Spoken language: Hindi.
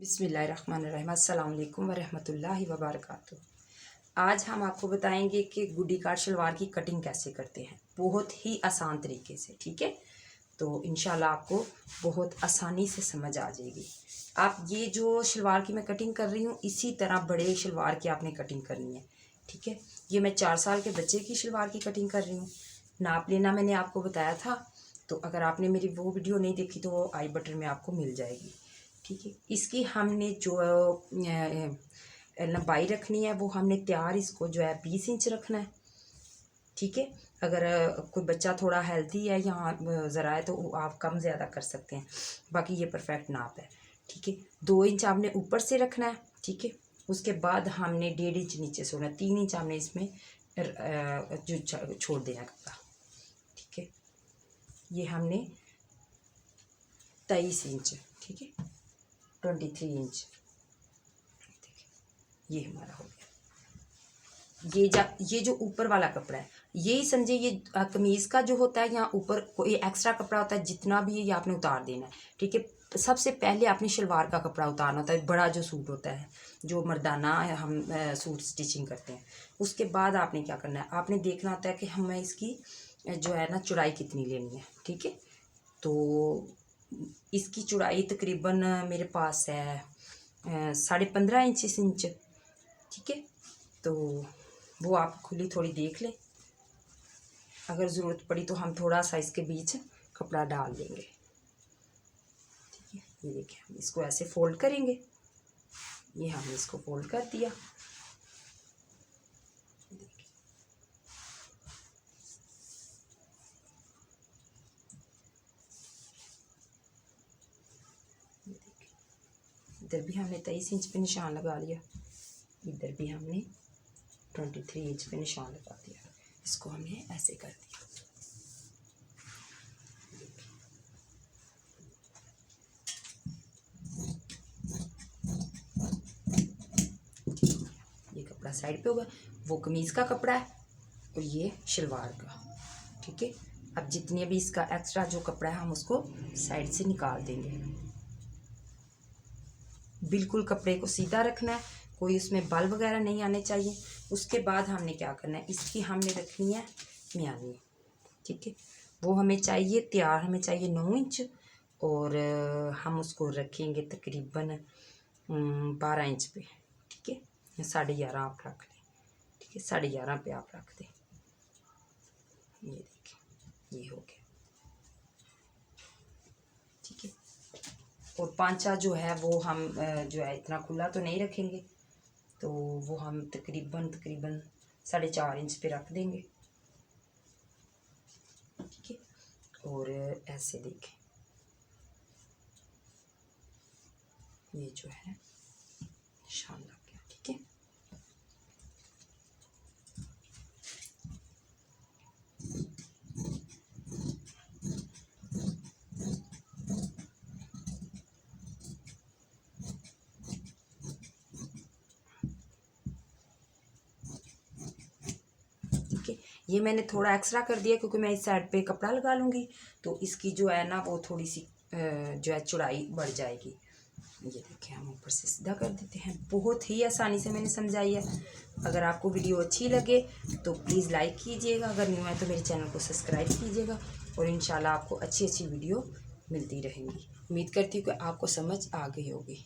बिस्मिल्लाहिर्रहमानिर्रहीम अस्सलाम वालेकुम वरहमतुल्लाहि वबरकातुहू। आज हम आपको बताएंगे कि गुड्डी कार्ड शलवार की कटिंग कैसे करते हैं, बहुत ही आसान तरीके से। ठीक है, तो इंशाल्लाह आपको बहुत आसानी से समझ आ जाएगी। आप ये जो शलवार की मैं कटिंग कर रही हूँ, इसी तरह बड़े शलवार की आपने कटिंग करनी है। ठीक है, ये मैं 4 साल के बच्चे की शलवार की कटिंग कर रही हूँ। नाप लेना मैंने आपको बताया था, तो अगर आपने मेरी वो वीडियो नहीं देखी तो वो आई बटन में आपको मिल जाएगी। ठीक है, इसकी हमने जो लंबाई रखनी है वो हमने तैयार इसको जो है 20 इंच रखना है। ठीक है, अगर कोई बच्चा थोड़ा हेल्दी है या ज़रा है तो आप कम ज़्यादा कर सकते हैं, बाकी ये परफेक्ट नाप है। ठीक है, 2 इंच आपने ऊपर से रखना है। ठीक है, उसके बाद हमने 1.5 इंच नीचे से होना, 3 इंच हमने इसमें जो छोड़ देना कपड़ा। ठीक है, ये हमने 23 इंच, ठीक है 23 इंच, ये हमारा हो गया। ये जो ऊपर वाला कपड़ा है, यही समझे ये कमीज़ का जो होता है, यहाँ ऊपर कोई एक्स्ट्रा कपड़ा होता है, जितना भी ये आपने उतार देना है। ठीक है, सबसे पहले आपने शलवार का कपड़ा उतारना होता है, बड़ा जो सूट होता है, जो मर्दाना हम सूट स्टिचिंग करते हैं। उसके बाद आपने क्या करना है, आपने देखना होता है कि हमें इसकी जो है ना चौड़ाई कितनी लेनी है। ठीक है, तो इसकी चौड़ाई तकरीबन मेरे पास है 15.5 इंच। ठीक है, तो वो आप खुली थोड़ी देख लें, अगर ज़रूरत पड़ी तो हम थोड़ा सा इसके बीच कपड़ा डाल देंगे। ठीक है, ये देखिए हम इसको ऐसे फोल्ड करेंगे, ये हमने इसको फोल्ड कर दिया। इधर भी हमने 23 इंच पे निशान लगा लिया, इधर भी हमने 23 इंच पे निशान लगा दिया। इसको हमने ऐसे कर दिया। ये कपड़ा साइड पे होगा, वो कमीज़ का कपड़ा है और ये शलवार का। ठीक है, अब जितने भी इसका एक्स्ट्रा जो कपड़ा है हम उसको साइड से निकाल देंगे। बिल्कुल कपड़े को सीधा रखना है, कोई उसमें बाल वगैरह नहीं आने चाहिए। उसके बाद हमने क्या करना है, इसकी हमने रखनी है मियानी। ठीक है, वो हमें चाहिए तैयार, हमें चाहिए 9 इंच, और हम उसको रखेंगे तकरीबन 12 इंच पे। ठीक है, 11.5 आप रख लें। ठीक है, 11.5 पे आप रख दें। ये देखिए, ये हो गया। ठीक है, और पांचा जो है वो हम जो है इतना खुला तो नहीं रखेंगे, तो वो हम तकरीबन 4.5 इंच पे रख देंगे। ठीक है, और ऐसे देखें, ये जो है निशान लग गया। ठीक है, ये मैंने थोड़ा एक्स्ट्रा कर दिया क्योंकि मैं इस साइड पे कपड़ा लगा लूँगी, तो इसकी जो है ना वो थोड़ी सी जो है चौड़ाई बढ़ जाएगी। ये देखिए, हम ऊपर से सीधा कर देते हैं। बहुत ही आसानी से मैंने समझाई है। अगर आपको वीडियो अच्छी लगे तो प्लीज़ लाइक कीजिएगा, अगर न्यू है तो मेरे चैनल को सब्सक्राइब कीजिएगा, और इंशाल्लाह आपको अच्छी अच्छी वीडियो मिलती रहेंगी। उम्मीद करती हूँ कि आपको समझ आ गई होगी।